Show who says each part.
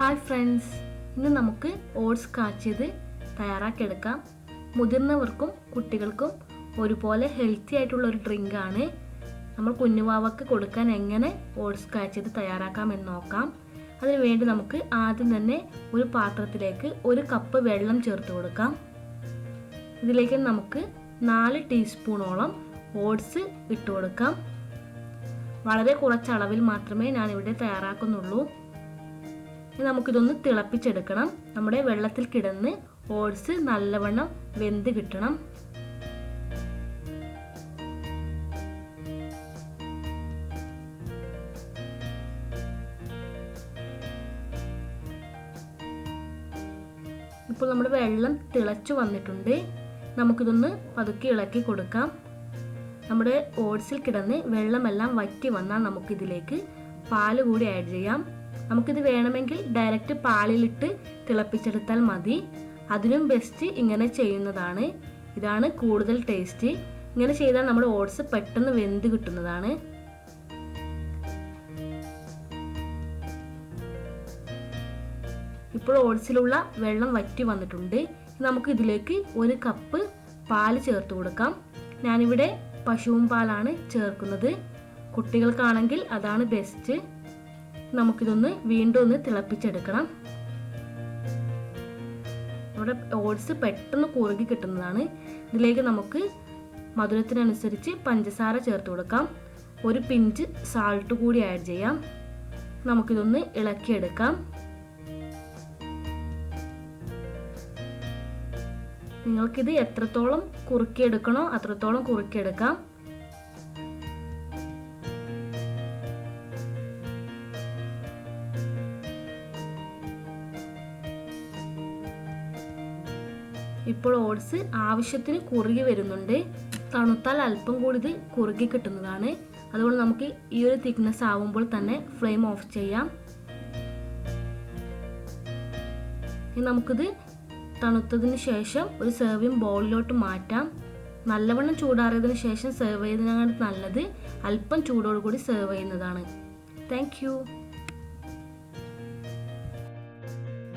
Speaker 1: Hi friends, ഇന്ന് നമുക്ക് oats കാച്ചിയത് തയ്യാറാക്കിയെടുക്കാം. മുതിർന്നവർക്കും കുട്ടികൾക്കും ഒരുപോലെ ഹെൽത്തി ആയിട്ടുള്ള ഒരു ഡ്രിങ്കാണ്. നമ്മൾ കുഞ്ഞുവാവക്ക് കൊടുക്കാൻ എങ്ങനെ ഓട്സ് കാച്ചിയത് തയ്യാറാക്കാമെന്ന് നോക്കാം. അതിനുവേണ്ടി നമുക്ക് ആദ്യം തന്നെ ഒരു പാത്രത്തിലേക്ക് 1 കപ്പ് വെള്ളം ചേർത്ത് കൊടുക്കാം. ഇതിലേക്ക് നമുക്ക് 4 ടീസ്പൂണോളം ഓട്സ് ഇട്ട് കൊടുക്കാം. വളരെ കുറച്ച് അളവിൽ മാത്രമേ ഞാനിവിടെ തയ്യാറാക്കുന്നുള്ളൂ. നമുക്കിതൊന്ന് തിളപ്പിച്ചെടുക്കണം. നമ്മുടെ വെള്ളത്തിൽ കിടന്ന് ഓട്സ് നല്ലവണ്ണം വെന്ത് കിട്ടണം. ഇപ്പോൾ നമ്മുടെ വെള്ളം തിളച്ചു വന്നിട്ടുണ്ട്. നമുക്കിതൊന്ന് പതുക്കെ ഇളക്കി കൊടുക്കാം. നമ്മുടെ ഓട്സിൽ കിടന്ന് വെള്ളമെല്ലാം വറ്റി വന്നാൽ നമുക്കിതിലേക്ക് പാല് കൂടി ആഡ് ചെയ്യാം. നമുക്കിത് വേണമെങ്കിൽ ഡയറക്റ്റ് പാലിലിട്ട് തിളപ്പിച്ചെടുത്താൽ മതി. അതിനും ബെസ്റ്റ് ഇങ്ങനെ ചെയ്യുന്നതാണ്. ഇതാണ് കൂടുതൽ ടേസ്റ്റ്. ഇങ്ങനെ ചെയ്താൽ നമ്മുടെ ഓട്സ് പെട്ടെന്ന് വെന്ത് കിട്ടുന്നതാണ്. ഇപ്പോൾ ഓട്സിലുള്ള വെള്ളം വറ്റി വന്നിട്ടുണ്ട്. നമുക്ക് ഇതിലേക്ക് 1 കപ്പ് പാല് ചേർത്ത് കൊടുക്കാം. ഞാനിവിടെ പശുവും പാലാണ് ചേർക്കുന്നത്. കുട്ടികൾക്കാണെങ്കിൽ അതാണ് ബെസ്റ്റ്. നമുക്കിതൊന്ന് വീണ്ടും ഒന്ന് തിളപ്പിച്ചെടുക്കണം. നമ്മുടെ ഓട്സ് പെട്ടെന്ന് കുറുകി കിട്ടുന്നതാണ്. ഇതിലേക്ക് നമുക്ക് മധുരത്തിനനുസരിച്ച് പഞ്ചസാര ചേർത്ത് കൊടുക്കാം. 1 പിഞ്ച് സാൾട്ട് കൂടി ആഡ് ചെയ്യാം. നമുക്കിതൊന്ന് ഇളക്കിയെടുക്കാം. നിങ്ങൾക്കിത് എത്രത്തോളം കുറുക്കിയെടുക്കണോ അത്രത്തോളം കുറുക്കിയെടുക്കാം. ഇപ്പോൾ ഓട്സ് ആവശ്യത്തിന് കുറുകി വരുന്നുണ്ട്. തണുത്താൽ അല്പം കൂടി ഇത് കുറുകി കിട്ടുന്നതാണ്. അതുകൊണ്ട് നമുക്ക് ഈ ഒരു തിക്നെസ് ആവുമ്പോൾ തന്നെ ഫ്ലെയിം ഓഫ് ചെയ്യാം. ഇനി നമുക്കിത് തണുത്തതിന് ശേഷം ഒരു സെർവിങ് ബൗളിലോട്ട് മാറ്റാം. നല്ലവണ്ണം ചൂടാറിയതിന് ശേഷം സെർവ് ചെയ്യുന്നതിനാണ് നല്ലത്. അല്പം ചൂടോടുകൂടി സെർവ് ചെയ്യുന്നതാണ്. Thank you.